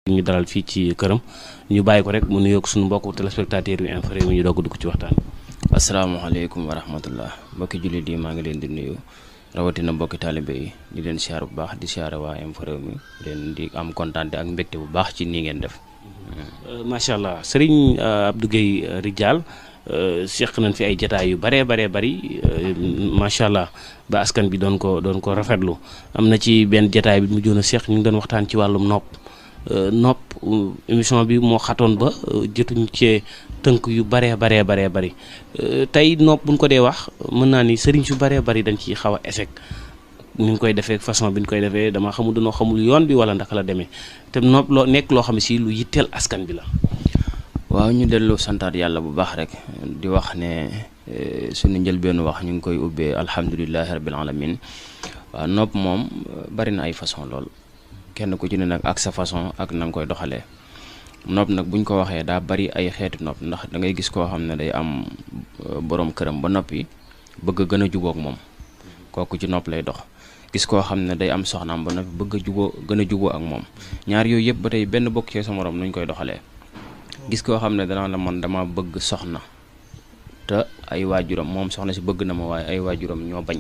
ñu dalal fii ci këram ñu bàyyi ko rek mu nuyoog suñu mbokku téléspectateur yu Infos Rewmi ñu doog a dugg ci waxtaan. asalaamaaleykum wa rahmatullah mbokki jullit yi maa ngi leen di nuyu rawatina mbokki taalibe yi di leen siyaar bu baax di siyaare waa Infos Rewmi leen di am kontaan ak mbégte bu baax ci nii ngeen def. macha allah Serigne Abdou Guèye Ridial seq nañ fi ay jataay yu bari macha allah ba askan bi doon ko rafetlu am na ci benn jataay bi mu joon a seq ñu ngi doon waxtaan ci wàllum nopp émission bi moo xatoon ba jotuñ cee tënk yu bari tey nopp buñ ko dee wax mën naa ni sëriñ su bari dañ ci xaw a échec ni ñu koy defee façon bi ñu koy defee dama xamul dañoo xamul yoon bi wala ndaka la demee te nopp loo nekk loo xam ne si lu yitteel askan bi la. waaw ñu dellu santaat yàlla bu baax rek di wax ne suñu njëlbeenu wax ñu ngi koy ubbee alhamdulilahi rabbil alamin waaw nopp moom bari na ay façon lool kenn ku ci ne nag ak sa façon ak na nga koy doxalee nopp nag buñ ko waxee daa bari ay xeeti nopp ndax da ngay gis koo xam ne day am borom këram ba noppi bëgg a gën a jubóog moom kooku ci nopp lay dox gis koo xam ne day am soxnaam ba noppi bëgg a gën a jubóo ak moom ñaar yooyu yëpp ba tey benn bokk ci sa morom nuñ koy doxalee gis koo xam ne danaa la man dama bëgg soxna te ay waajuram moom soxna si bëgg na ma waaye ay waajuram ñoo bañ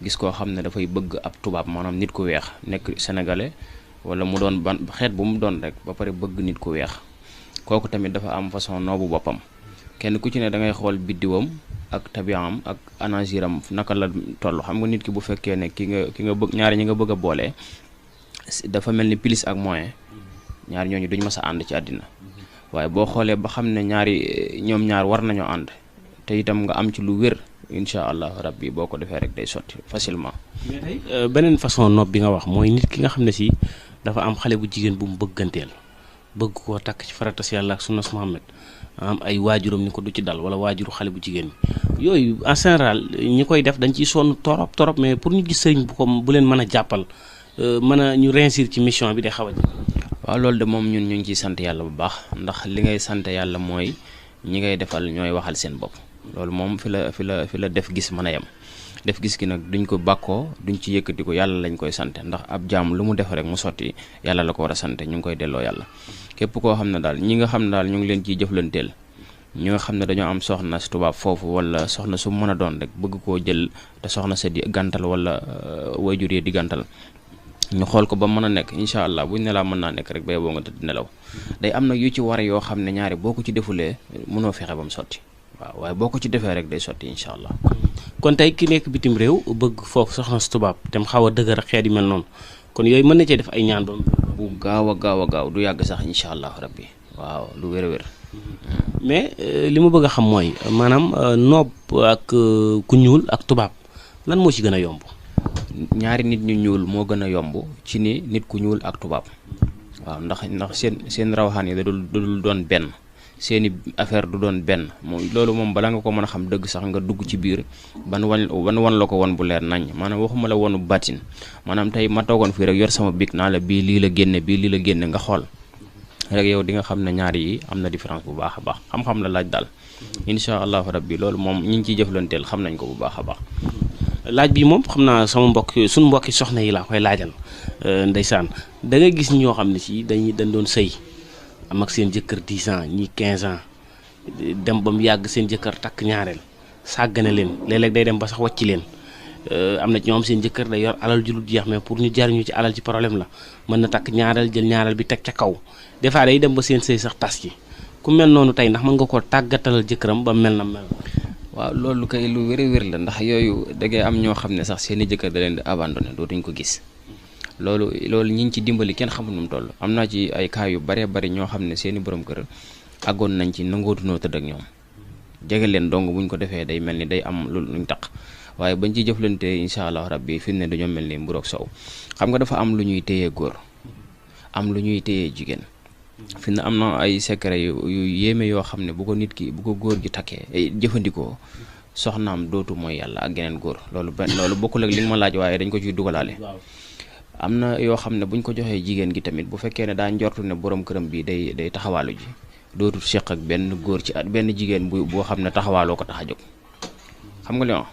gis koo xam ne dafay bëgg ab tubaab maanaam nit ku weex nekk sénégalais wala mu doon ban xeet bu mu doon rek ba pare bëgg nit ku weex kooku tamit dafa am façon noobu boppam kenn ku ci ne da ngay xool biddiwam ak tabiam ak anagiram naka la toll xam nga nit ki bu fekkee ne ki nga bëgg ñaari ñi nga bëgg a boole dafa mel ni plus ak moyen ñaari ñooñu duñ mës a ànd ci àddina waaye boo xoolee ba xam ne ñoom ñaar war nañoo ànd te itam nga am ci lu wér incha allah rabbi boo ko defee rek day sotti facilement. mais tey beneen façon nopp bi nga wax mooy nit ki nga xam ne si dafa am xale bu jigéen bu mu bëgganteel bëgg koo takk ci faratas yàlla ak sunnas Muhammad am ay waajuram ni ko du ci dal wala waajuru xale bu jigéen bi yooyu en général ñi koy def dañ ciy sonn torop mais pour ñu gis sëriñ bu leen mën a jàppal mën a ñu réussir ci mission bi day xaw a waaw loolu de moom ñun ñu ngi ciy sant yàlla bu baax ndax li ngay sant yàlla mooy ñi ngay defal ñooy waxal seen bopp loolu moom fi la def gis mën a yem def gis gi nag duñ ko bàkkoo duñ ci yëkkati ko yàlla lañ koy sante ndax ab jaam lu mu def rek mu sotti yàlla la ko war a sante ñu ngi koy delloo yàlla képp koo xam ne daal ñi nga xam ne daal ñu ngi leen ciy jëflanteel ñi nga xam ne dañoo am soxna si tubaab foofu wala soxna su mën a doon rek bëgg koo jël te soxna sa di gàntal wala wayjur yi di gàntal ñu xool ko ba mën a nekk incha allah buñ ne laa mën naa nekk rek bay boo nga tëdd nelaw day am nag yu ci war yoo xam ne ñaari boo ko ci defulee mënoo fexe ba mu sotti waaw waaye boo ko ci defee rek day sotti incha allah. kon tey ki nekk bitim réew bëgg foofu soxna si tubaab te mu xaw a dëgër xeet yu mel noonu kon yooyu mën na cee def ay ñaan ba bu gaaw a gaaw du yàgg sax incha allah rabbi waaw lu wér. mais li ma bëgg a xam mooy maanaam noob ak ku ñuul ak tubaab lan moo ci gën a yomb. ñaari nit ñu ñuul moo gën a yomb ci ni nit ku ñuul ak tubaab waaw ndax seen rawxaan yi da dul doon benn seeni affaire du doon benn loolu moom bala nga ko mën a xam dëgg sax nga dugg ci biir ban wan la ko won bu leer nañ maanaam waxuma la wonu bàttin maanaam tey ma toogoon fii rek yor sama bic naa la bii lii la génne nga xool rek yow di nga xam ne ñaari yi am na différence bu baax a baax xam-xam la laaj daal incha allahu rabbi loolu moom ñi ngi ciy jëflanteel xam nañ ko bu baax a baax. laaj bi moom xam naa suñu mbokki soxna yi laa koy laajal ndeysaan da ngay gis ñoo xam ne si dañ doon sëy am ak seen jëkkër 10 ans ñi 15 ans dem ba mu yàgg seen jëkkër takk ñaareel sàggane leen léeg-léeg day dem ba sax wàcc leen am na ci ñoom seen jëkkër day yor alal ju dul jeex mais pour ñu jariñu ci alal ci problème la mën na takk ñaareel jël ñaareel bi teg ca kaw des fois day dem ba seen sëy sax tas ci ku mel noonu tey ndax mën nga ko tàggatalal jëkkëram ba mel na mel. waaw loolu kay lu wér la ndax yooyu da ngay am ñoo xam ne sax seeni jëkkër da leen di abandonné dootuñ ko gis loolu ñi ngi ci dimbali kenn xamul nu mu toll am naa ci ay cas yu bari ñoo xam ne seeni borom kër àggoon nañ ci nangootunoo tëdd ak ñoom jege leen dong buñ ko defee day mel ni day am luñ taq waaye bañ ci jëflante incha allah rabbi fi ne dañoo mel ni mburoog sow xam nga dafa am lu ñuy téyee góor am lu ñuy téyee jigéen fi ne am na ay secret yu yéeme yoo xam ne bu ko góor gi takkee jëfandikoo soxnaam dootu mooy yàlla ak geneen góor loolu bokkul ak li nga ma laaj waaye dañ ko ciy dugalaale. am na yoo xam ne buñ ko joxee jigéen gi tamit bu fekkee ne daa njortu ne borom këram bi day taxawaalu ji dootul seq ak benn góor ci benn jigéen boo xam ne taxawaaloo ko tax a jóg xam nga li wax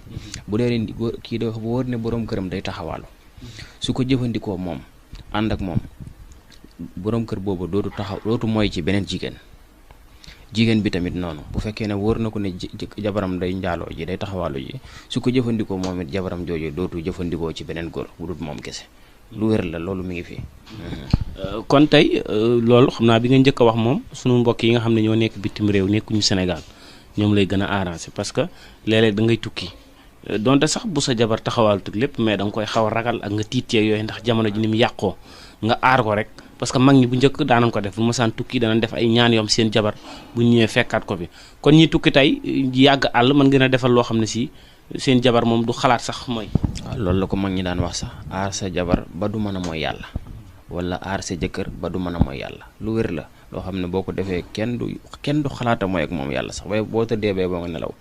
bu dee ne kii dafa wóor ne borom këram day taxawaalu su ko jëfandikoo moom ànd ak moom borom kër boobu dootu mooy ci beneen jigéen bi tamit noonu bu fekkee ne wóor na ko ne jabaram day njaaloo ji day taxawaalu ji su ko jëfandikoo moom it jabaram jooju dootu jëfandikoo ci beneen góor bu dul moom kese lu wér la loolu mi ngi fi. kon tey loolu xam naa bi nga njëkk a wax moom sunu mbokk yi nga xam ne ñoo nekk bitim réew nekkuñu Sénégal ñoom lay gën a arrangé parce que léeg-léeg da ngay tukki donte sax bu sa jabar taxawaalu tug lépp mais da nga koy xaw a ragal ak nga tiitee yooyu ndax jamono ji ni mu yàqoo nga aar ko rek. parce que mag ñi bu njëkk daanañ ko def bu ma saan tukki danañ def ay ñaan yoom seen jabar bu ñëwee fekkaat ko fi kon ñi tukki tey yàgg àll mën ngeen a defal loo xam ne si seen jabar moom du xalaat sax mooy. waaw loolu la ko mag ñi daan wax sax aar sa jabar ba du mën a mooy yàlla wala aar sa jëkkër ba du mën a mooy yàlla lu wér la loo xam ne boo ko defee kenn du xalaata mooy ak moom yàlla sax waaye boo tëddee bee boo nga nelaw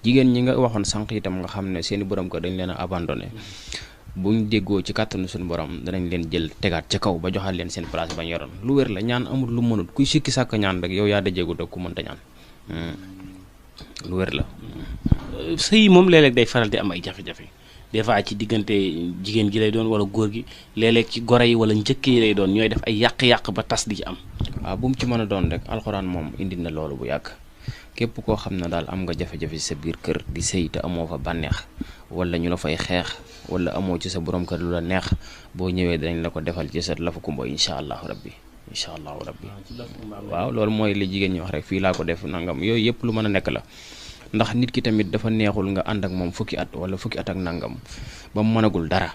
jigéen ñi nga waxoon sànq itam nga xam ne seeni borom ko dañ leen a abandonné. buñ déggoo ci kàttanu suñu borom danañ leen jël tegaat ca kaw ba joxaat leen seen place bañ yoroon lu wér la ñaan amul lu mënut kuy sikki sàkk ñaan rek yow yaa dajeegul ak ku mënta ñaan lu wér la. sëy moom léeg-léeg day faral di am ay jafe-jafe des fois ci diggante jigéen gi lay doon wala góor gi léeg-léeg ci goro yi wala njëkk yi lay doon ñooy def ay yàq-yàq ba tas di ci am. waaw bu mu ci mën a doon rek alxuraan moom indi na loolu bu yàgg képp koo xam ne daal am nga jafe-jafe ci sa biir kër di sëy te amoo fa bànneex wala ñu la fay xeex wala amoo ci sa borom kër lu la neex boo ñëwee dañ la ko defal ci sa lafu kumbo incha allahu rabbi. waaw loolu mooy li jigéen ñi wax rek fii laa ko def nangam yooyu yëpp lu mën a nekk la ndax nit ki tamit dafa neexul nga ànd ak moom fukki at wala fukki at ak nangam ba mu mënagul dara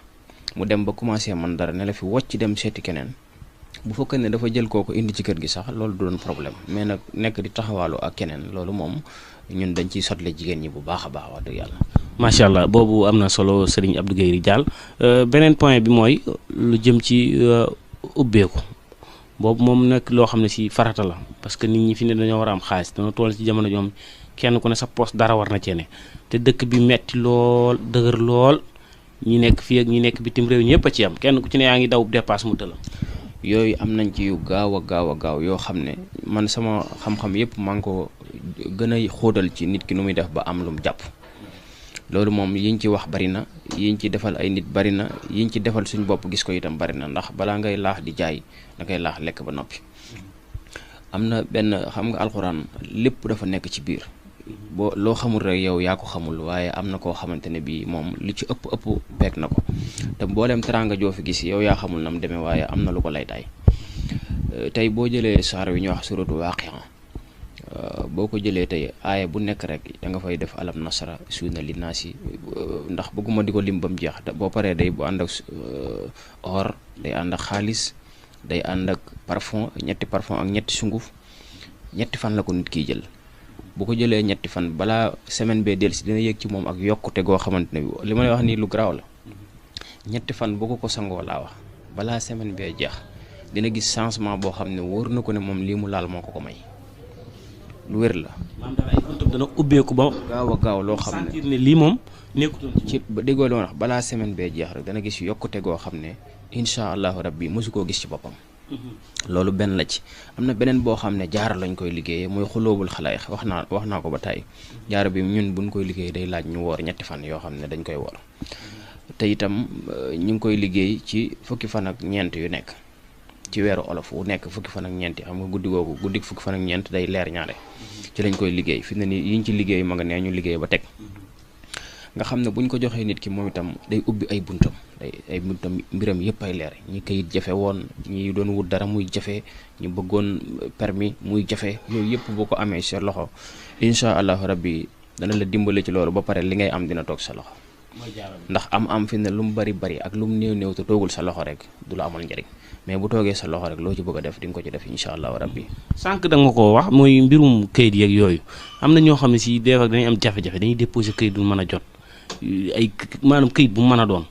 mu dem ba commencé man dara ne la fi wocc dem seeti keneen bu fekkee ne dafa jël kooku indi ci kër gi sax loolu du doon problème mais nag nekk di taxawaalu ak keneen loolu moom ñun dañ ciy sotle jigéen ñi bu baax a baax wax dëgg yàlla. macha allah boobu am na solo Serigne Abdou Guèye Ridial beneen point bi mooy lu jëm ci ubbeeku boobu moom nekk loo xam ne si farata la parce que nit ñi fi ne dañoo war a am xaalis dañoo toll ci jamono ñoom kenn ku ne sa poste dara war na cee ne te dëkk bi metti lool dëgër lool ñi nekk fii ak ñi nekk bitim réew ñëpp a ci am kenn ku ci ne yaa ngi daw dépasse mu tëla. yooyu am nañ ci yu gaaw a gaaw yoo xam ne man sama xam-xam yëpp maa ngi ko gën a xóotal ci nit ki nu muy def ba am lu mu jàpp. loolu moom yiñ ci wax bari na yiñ ci defal ay nit bari na yiñ ci defal suñu bopp gis ko itam bari na ndax balaa ngay laax di jaay da ngay laax lekk ba noppi. am na benn xam nga alxuraan lépp dafa nekk ci biir boo loo xamul rek yow yaa ko xamul waaye am na koo xamante ne bii moom li ci ëpp peeg na ko te mbooleem teraanga joo fi gis yow yaa xamul na mu demee waaye am na lu ko lay tay tey boo jëlee saar wi ñuy wax suratu Waaqi'a boo ko jëlee tey aaya bu nekk rek da nga fay def alam nasara suuna li naasi ndax bëgguma di ko lim ba mu jeex boo paree day bu ànd ak or day ànd ak xaalis day ànd ak parfum ñetti parfum ak ñetti sunguf ñetti fan la ko nit kiy jël bu ko jëlee ñetti fan balaa semaine bee dellusi dina yëg ci moom ak yokkute goo xamante ne bi li ma lay wax nii lu garaaw la ñetti fan bu ko sangoo laa wax balaa semaine bee jeex dina gis changement boo xam ne wóor na ko ne moom lii mu laal moo ko may lu wér la. maanaam daal ay buntam dana ubbeeku ba. gaaw loo xam sentir ne lii moom nekkutoon ci ba déggoo li ma wax balaa semaine bee jeex rek dana gis yokkute goo xam ne incha allahu rabbi mosu koo gis ci boppam. loolu benn la ci am na beneen boo xam ne jaara lañ koy liggéeyee mooy xuloobul xalaayix wax naa ko ba tey jaara bi ñun buñ koy liggéey day laaj ñu woor ñetti fan yoo xam ne dañ koy woor te itam ñu ngi koy liggéey ci fukki fan ak ñeent yu nekk ci weeru olof wu nekk fukki fan ak ñeent yi xam nga guddi googu guddi fukki fan ak ñeent day leer ñaare ci lañ koy liggéey fi ne nii yiñ ci liggéey ma nga ne ñu liggéey ba teg nga xam ne buñ ko joxee nit ki moom itam day ubbi ay buntam ay buntam mbiram yëpp ay leer ñi kayit jafe woon ñi doon wut dara muy jafe ñu bëggoon permis muy jafe yooyu yëpp boo ko amee sa loxo incha allahu rabbi dana la dimbale ci loolu ba pare li ngay am dina toog sa loxo ndax am fi ne lu mu bari ak lu mu néew te toogul sa loxo rek du la amal njëriñ mais bu toogee sa loxo rek loo ci bëgg a def di nga ko ci def incha allahu rabbi sànq da nga ko wax muy mbirum kayit yeeg yooyu am na ñoo xam ne si des fois dañuy am jafe-jafe dañuy déposer kayit du mën a jot ay maanaam kayit bu mën a doon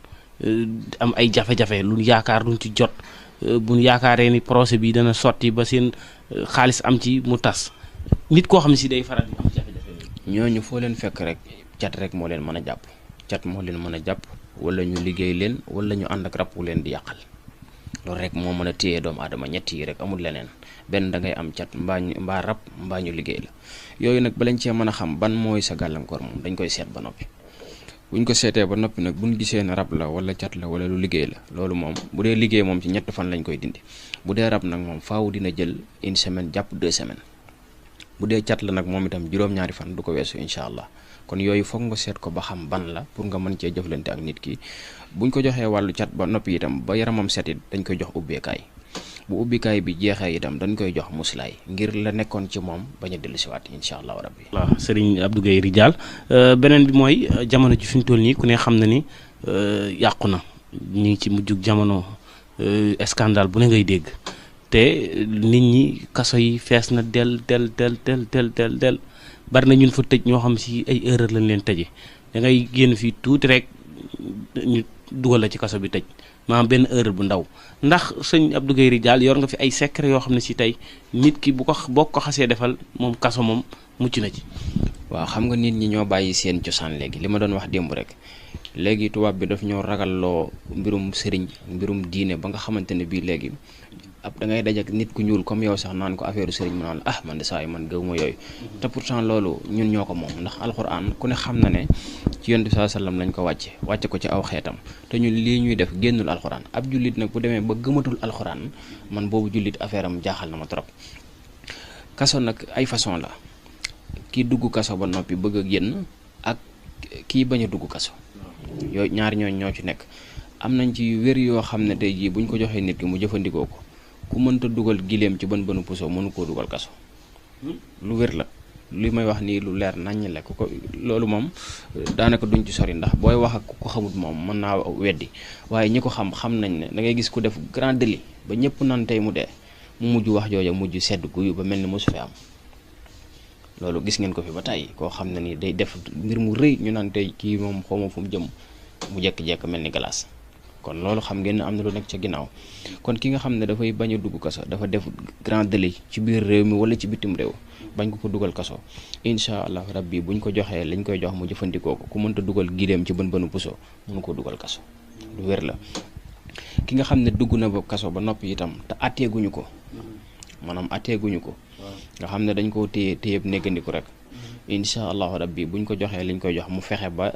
am ay jafe-jafe lu yaakaar duñ ci jot buñ yaakaaree ni procès bi dana sotti ba seen xaalis am ci mu tas nit koo xam ne si day faral di am jafe-jafe ñooñu foo leen fekk rek cat rek moo leen mën a jàpp cat moo leen mën a jàpp wala ñu liggéey leen wala ñu ànd ak rab wu leen di yàqal loolu rek moo mën a téye doomu aadama ñett yi rek amul leneen benn da ngay am cat mbaa rab mbaa ñu liggéey la yooyu nag balañ cee mën a xam ban mooy sa gàllankoor moom dañ koy seet ba noppi buñ ko seetee ba noppi nag buñ gisee ne rab la wala cat la wala lu liggéey la loolu moom bu dee liggéey moom ci 3 fan lañ koy dindi. bu dee rab nag moom faaw dina jël 1 semaine jàpp 2 semaines bu dee cat la nag moom itam juróom-ñaari fan du ko weesu incha allah. kon yooyu foog nga seet ko ba xam ban la pour nga mën cee jëflante ak nit ki buñ ko joxee wàllu cat ba noppi itam ba yaramam set it dañ koy jox ubbeekaay bu ubbikaay bi jeexee itam dañ koy jox muslaay ngir la nekkoon ci moom bañ a dellusiwaat incha allahu rabbi. waaw Serigne Abdou Guèye Ridial beneen bi mooy jamono ji fi ñu toll nii ku ne xam na ni yàqu na ñu ngi ci mujjug jamono scandale bu ne ngay dégg te nit ñi kaso yi fees na del bari na ñun fa tëj ñoo xam si ay erreur lañ leen tëje da ngay génn fii tuuti rek ñu dugal la ci kaso bi tëj maanaam benn erreur bu ndaw ndax sëñ Abdou Guèye Ridial yor nga fi ay secret yoo xam ne si tey nit ki boo ko xasee defal moom kaso moom mucc na ci. waaw xam nga nit ñi ñoo bàyyi seen cosaan léegi li ma doon wax démb rek léegi tubaab bi daf ñoo ragalloo mbirum sëriñ mbirum diine ba nga xamante ne bii léegi ab da ngay dajak nit ku ñuul comme yow sax naan ko affaire sëriñ mu naan la man de saa yi man gëwuma yooyu te pourtant loolu ñun ñoo ko moom ndax alxuraan ku ne xam na ne ci yonent bi sallam lañ ko wàcce ko ci aw xeetam te ñun lii ñuy def génnul alxuraan ab jullit nag bu demee ba gëmatul alxuraan man boobu jullit affaire am jaaxal na ma trop. kaso nag ay façon la kii dugg kaso ba noppi bëgg a génn ak kii bañ a dugg kaso yooyu ñaari ñoo ci nekk am nañ ci wér yoo xam ne tey jii buñ ko joxee nit ki mu jëfandikoo ko ku mënta dugal gileem ci bën bënu puso mënu koo dugal kaso lu wér la li may wax nii lu leer naññ la ku ko loolu moom daanaka duñ ci sori ndax booy wax ak ku ko xamut moom mën naa weddi waaye ñi ko xam nañ ne da ngay gis ku def grand délit ba ñëpp nan tey mu dee mu mujj wax jooja mujj sedd guyu ba mel ni mosu fi am loolu gis ngeen ko fi ba tàyyi koo xam ne ni day def mbir mu rëy ñu naan tey kii moom xawma fu mu jëm mu jekk-jekk mel ni glace kon loolu xam ngeen ne am na lu nekk ca ginnaaw kon ki nga xam ne dafay bañ a dugg kaso dafa def grand délit ci biir réew mi wala ci bitim réew bañ ko dugal kaso incha allah rabbi buñ ko joxee lañ koy jox mu jëfandikoo ko ku mënta dugal gileem ci bën bënu puso mënu ko dugal kaso lu wér la. ki nga xam ne dugg na ba kaso ba noppi itam te atteeguñu ko maanaam atteeguñu ko nga xam ne dañ koo téyeb néggandiku rek incha allahu rabbi buñ ko joxee liñ koy jox mu fexe ba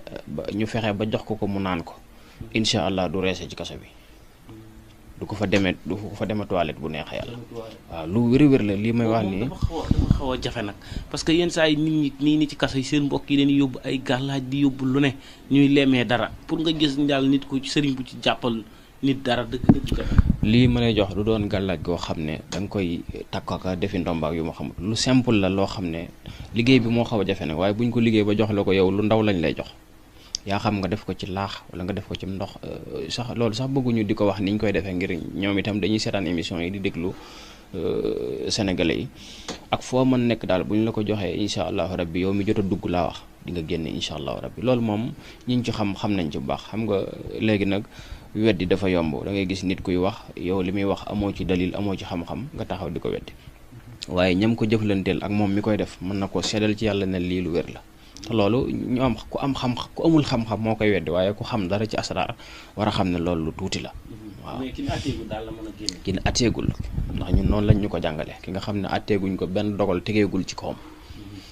ñu fexe ba jox ko mu naan ko incha allah du reese ci kaso bi du ko fa demee toilette bu neexee yàlla waaw lu wér la lii may wax nii dafa xaw a jafe nag parce que yenn saa yi nit ñi nii ci kaso yi seen mbokk yi leen yóbbu ay gàllaaj di yóbbu lu ne ñuy leemee dara pour nga gis daal nit ko sëriñ bu ci jàppal nit dara dëgg lii ma lay jox du doon gàllaaj goo xam ne da nga koy takkaka defi ndombaak yu ma xamul lu simple la loo xam ne liggéey bi moo xaw a jafe nag waaye buñ ko liggéey ba jox la ko yow lu ndaw lañ lay jox yaa xam nga def ko ci laax wala nga def ko ci ndox sax loolu sax bëgguñu di ko wax ni ñu koy defee ngir ñoom itam dañuy seetaan émission yi di déglu sénégalais yi ak foo mën nekk daal bu ñu la ko joxee incha allahu rabbi yow mi jot a dugg laa wax di nga génne incha allahu rabbi loolu moom ñi ci xam nañ ci bu baax xam nga léegi nag weddi dafa yomb da ngay gis nit kuy wax yow li muy wax amoo ci dalil amoo ci xam-xam nga taxaw di ko weddi waaye ñam ko jëflanteel ak moom mi koy def mën na ko seddal ci yàlla ne lii lu wér la te loolu ñu am ku amul xam-xam moo koy weddi waaye ku xam dara ci asraar war a xam ne loolu lu tuuti la waaw. mais ki ne atteegul daal la mën a génne. ki ne atteegul ndax ñun noonu lañ ñu ko jàngale ki nga xam ne atteeguñ ko benn dogal tegeegul ci kawam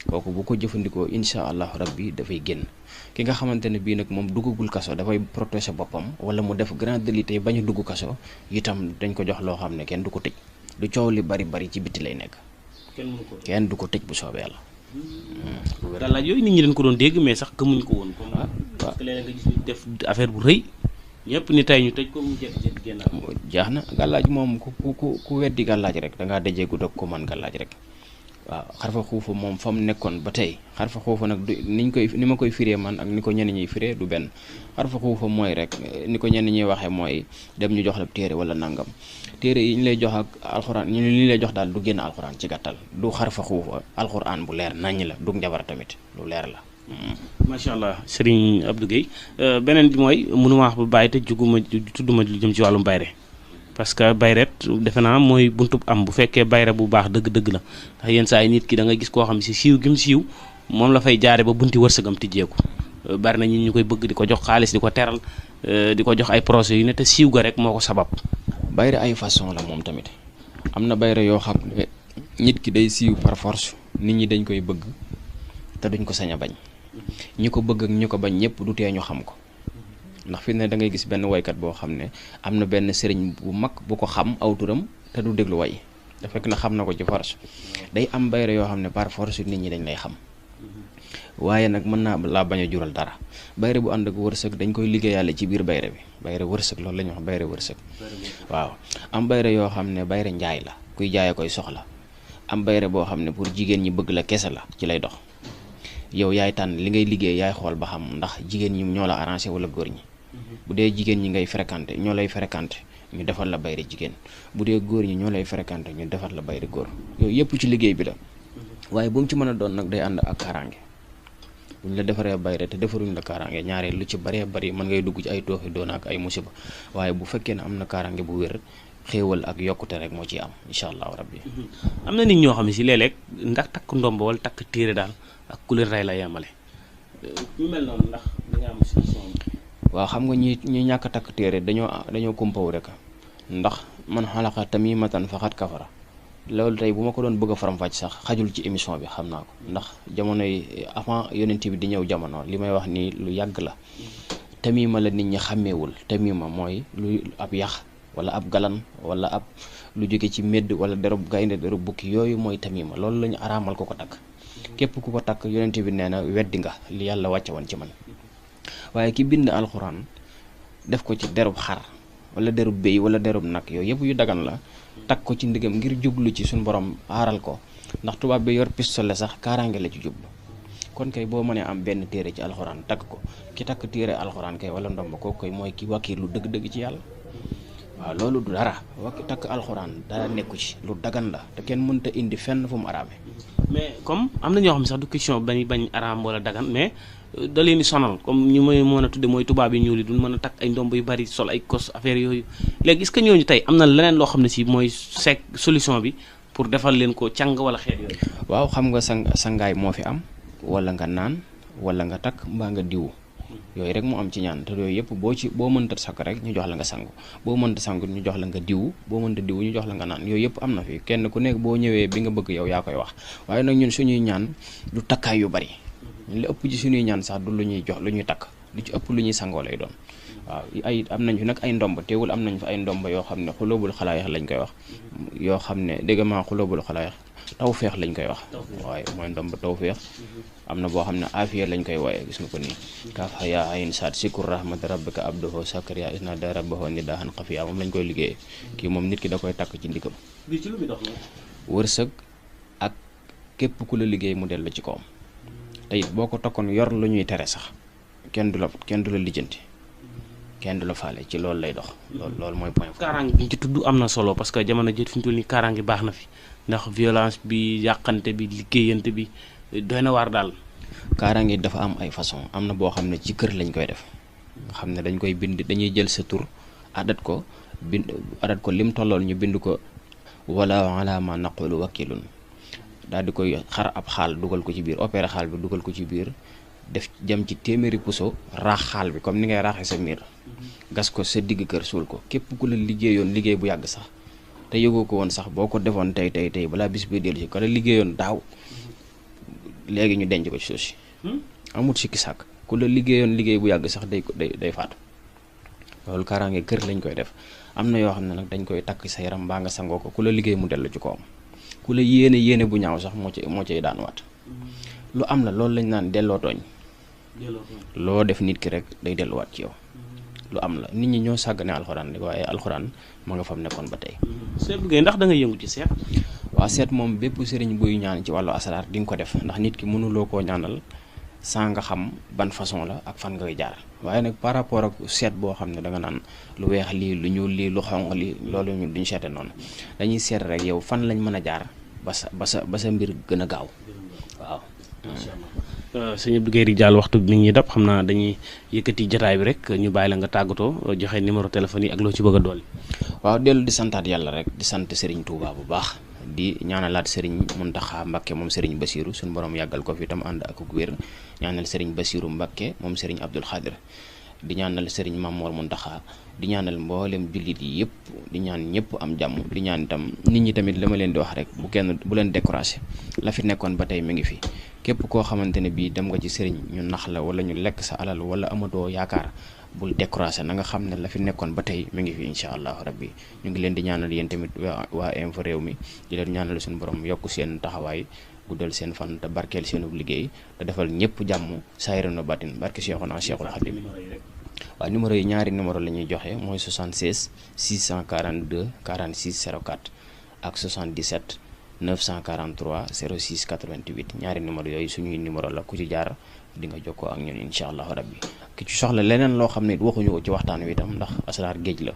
kooku bu ko jëfandikoo incha allahu rabbi dafay génn ki nga xamante ne bii nag moom duggagul kaso dafay protéger boppam wala mu def grand délit tey bañ a dugg kaso itam dañ ko jox loo xam ne kenn du ko tëj du coow li bari ci bitti lay nekk kenn du ko tëj bu soobee yàlla. gàllaaj yooyu nit ñi dañ ko doon dégg mais sax gëmuñ ko woon comme parce que léeg-léeg nga gis ñu def affaire bu rëy ñëpp ni tey ñu tëj ko mu jékki-jékki génn jaax na gàllaaj moom ku weddi gàllaaj rek da ngaa dajeegu dog ko man gàllaaj rek waaw xarfa xuufa moom fa mu nekkoon ba tey xarfa xuufa nag ni ma koy firee man ak ni ko ñenn ñuy firee du benn xarfa xuufa mooy rek ni ko ñenn ñuy waxee mooy dem ñu jox la téere wala nangam téere yi ñu lay jox ak alxuraan ñu li lay jox daal du génn alxuraan ci gàttal du xarfa xuufa alxuraan bu leer naññ la du njabar tamit lu leer la. macha allah Serigne Abdou Guèye beneen bi mooy mënuma wax ba bàyyi te tudduma lu jëm ci wàllum bayre parce que bayret defe naa mooy buntub am bu fekkee bayre bu baax dëgg-dëgg la ndax yenn saa yi nit ki da nga gis koo xam si siiw gi mu siiw moom la fay jaare ba bunti wërsëgam tijjeeku bari na ñi ñu koy bëgg di ko jox xaalis di ko teral di ko jox ay projet yu ne te siiw ga rek moo ko sabab. bayre ay façon la moom tamit am na bayre yoo xam ne nit ki day siiw par force nit ñi dañ koy bëgg te duñ ko sañ a bañ ñi ko bëgg ak ñi ko bañ ñëpp du tee ñu xam ko. ndax fi ne da ngay gis benn waykat boo xam ne am na benn sëriñ bu mag bu ko xam aw turam te du déglu way da fekk na xam na ko ci force day am bayre yoo xam ne par force nit ñi dañ lay xam waaye nag mën naa laa bañ a jural dara bayre bu ànd ak wërsëg dañ koy liggéeyaale ci biir bayre bi bayre wërsëg loolu la ñuy wax bayre wërsëg waaw am bayre yoo xam ne bayre njaay la kuy jaay koy soxla am bayre boo xam ne pour jigéen ñi bëgg la kese la ci lay dox yow yaay tànn li ngay liggéey yaay xool ba xam ndax jigéen ñi ñoo la arrangé wala góor ñi bu dee jigéen ñi ngay fréquenté ñoo lay fréquenté ñu defal la bayre jigéen bu dee góor ñi ñoo lay fréquenté ñu defal la bayre góor yooyu yëpp ci liggéey bi la waaye bu mu ci mën a doon nag day ànd ak kaaraange bu ñu la defaree bayre te defaruñ la kaaraange ñaaree lu ci baree bari mën ngay dugg ci ay tooxi doon ak ay musiba waaye bu fekkee ne am na kaaraange bu wér xéewal ak yokkute rek moo ciy am incha allahu rabbi. am na nit ñoo xam ne si léeg-léeg ndax takk ndombo wala takk téere daal ak ku leen rey la yemale ñu mel noonu ndax da nga am solution. waaw xam nga ñi ñàkk takk téere dañoo kumpaw rek ndax man xalaqa tamimatan faqad kafara loolu tey bu ma ko doon bëgg a faram-fàcc sax xajul ci émission bi xam naa ko ndax jamono yi avant yonent bi di ñëw jamono li may wax nii lu yàgg la tamima la nit ñi xàmmeewul tamima mooy lu ab yax wala ab galan wala ab lu jóge ci médd wala derub gaynde derub bukki yooyu mooy tamima loolu la ñu araamal ko takk képp ku ko takk yonent bi nee na weddi nga li yàlla wàcce woon ci man waaye ki bind alxuraan def ko ci derub xar wala derub béy wala derub nag yooyu yëpp yu dagan la takk ko ci ndigam ngir jublu ci suñu borom aaral ko ndax tubaab bi yor pistolet sax kaaraange la ci jublu kon kay boo mënee am benn téere ci alxuraan takk ko ki takk téere alxuraan kay wala ndomb kooku koy mooy ki wàkkiirlu dëgg-dëgg ci yàlla waaw loolu du dara takk alxuraan dara nekku ci lu dagan la te kenn mënta indi fenn fu mu araame mais comme am na ñoo xam ne sax du question bañ araam wala dagan mais da leen di sonal comme ñu may mën a tudde mooy tubaab yi ñuul yi duñ mën a takk ay ndomb yu bari sol ay kos affaire yooyu léegi est-ce que ñooñu tey am na leneen loo xam ne si mooy solution bi pour defal leen ko càng wala xeet yooyu. waaw xam nga sangaay moo fi am wala nga naan wala nga takk mbaa nga diwu yooyu rek mu am ci ñaan te yooyu yëpp boo mënta sakk rek ñu jox la nga sangu boo mënta sangu ñu jox la nga diwu boo mënta diwu ñu jox la nga naan yooyu yëpp am na fi kenn ku nekk boo ñëwee bi nga bëgg yow yaa koy wax waaye nag ñun suñuy ñaan du takkaay yu bari ñun li ëpp ci suñuy ñaan sax du lu ñuy jox lu ñuy takk lu ci ëpp lu ñuy sangoo lay doon waaw am nañ fi nag ay ndomb teewul am nañ fi ay ndomb yoo xam ne xulóobul xalaayax lañ koy wax yoo xam ne dégg maa xulóobul xalaayax tawfeex lañ koy wax waaye mooy ndomb tawfeex am na boo xam ne afiya lañ koy wooye gis nga ko nii kaaf yaa ayn saat sikur rahmat rabbika abdoho sakariya isna da rabbaho ni daaxan xafiya moom lañ koy liggéeyee kii moom nit ki da koy takk ci ndikam wërsëg ak képp ku la liggéey mu dellu ci kawam te it boo ko tokkoon yor lu ñuy tere sax kenn du la lijjanti kenn du la faale ci loolu lay dox loolu mooy point. kaaraange bi ci tudd am na solo parce que jamono jii fi ñu toll nii kaaraange baax na fi ndax violence bi yàqante bi liggéeyante bi doy na waar daal. kaaraange dafa am ay façon am na boo xam ne ci kër lañ koy def nga xam ne dañ koy bind dañuy jël sa tur adat ko lim tollool ñu bind ko wala ala ma naqulu wakilun daal di koy xar ab xaal dugal ko ci biir opéré xaal bi dugal ko ci biir def jëm ci téeméeri puso raax xaal bi comme ni ngay raaxee sa miir gas ko sa digg kër suul ko képp ku la liggéeyoon liggéey bu yàgg sax te yëgoo ko woon sax boo ko defoon tey balaa bis bi dellu si ko la liggéeyoon daaw léegi ñu denc ko ci suuf si amut sikki sàkk ku la liggéeyoon liggéey bu yàgg sax day faatu loolu kaaraange kër lañ koy def am na yoo xam ne nag dañ koy takk sa yaram mbaa nga sangoo ko ku la liggéey mu dellu ci kawam ku la yéene bu ñaaw sax moo cay daan waat lu am la loolu lañ naan delloo tooñ loo def nit ki rek day delluwaat ci yow lu am la nit ñi ñoo sàggane alxuraan rek waaye alxuraan ma nga fam nekkoon ba tey. seet bu ndax da nga yëngu ci seet. waaw seet moom bépp sëriñ buy ñaan ci wàllu asaraar di nga ko def ndax nit ki mënuloo koo ñaanal saa nga xam ban façon la ak fan ngay jaar waaye nag par rapport ak seet boo xam ne da nga naan lu weex lii lu ñuul lii lu xonq lii loolu ñu duñ seete noonu dañuy seet rek yow fan lañ mën a jaar ba sa mbir gën a gaaw waaw. sëñ Abdou Guèye Ridial waxtu bi mi ngi dab xam naa dañuy yëkkati jotaay bi rek ñu bàyyi la nga tàggatoo joxe numéro téléphone yi ak loo ci bëgg a dolli. waaw dellu di santaat yàlla rek di sant Serigne Touba bu baax di ñaanalaat Serigne Mountakha Mbacké moom Serigne Bassirou suñu borom yàggal ko fi itam ànd ak wér ñaanal Serigne Bassirou Mbacké moom Serigne Abdoul Khadir di ñaanal Serigne Mamour Mountakha di ñaanal mboolem jullit yi yëpp di ñaan ñëpp am jàmm di ñaan itam nit ñi tamit li ma leen di wax rek bu leen découragé la fi nekkoon ba tey mi ngi fi képp koo xamante ne bii dem nga ci sëriñ ñu nax la wala ñu lekk sa alal wala amatoo yaakaar bul découragé na nga xam ne la fi nekkoon ba tey mi ngi fi incha allahu rabbi. ñu ngi leen di ñaanal yéen tamit waa Infos Rewmi di leen ñaanal suñu borom yokk seen taxawaay guddal seen fan te barkeel seenu liggéey te defal ñëpp jàmm saayiran wa baatin barke Cheikhuna Cheikhul Khadim. waaw numéro yi ñaari numéro la ñuy joxe mooy 76 642 46 04 ak 77 943 06 88 ñaari numéro yooyu suñuy numéro la ku ci jaar di nga jokkoo ak ñun incha allahu rabbi. ki ci soxla leneen loo xam ne waxuñu ko ci waxtaan wi itam ndax asraar géej la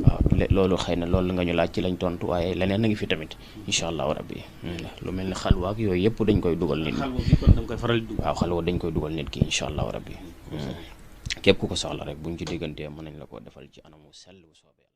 waaw loolu xëy na loolu nga ñu laaj ci lañ tontu waaye leneen a ngi fi tamit incha allahu rabbi. lu mel ne xalwa ak yooyu yëpp dañ koy dugal nit ñi. waaw xalwa dañ koy dugal nit ki incha allahu rabbi. képp ku ko soxla rek buñ ci diggantee mën nañ la ko defal ci anamu sell bu soobee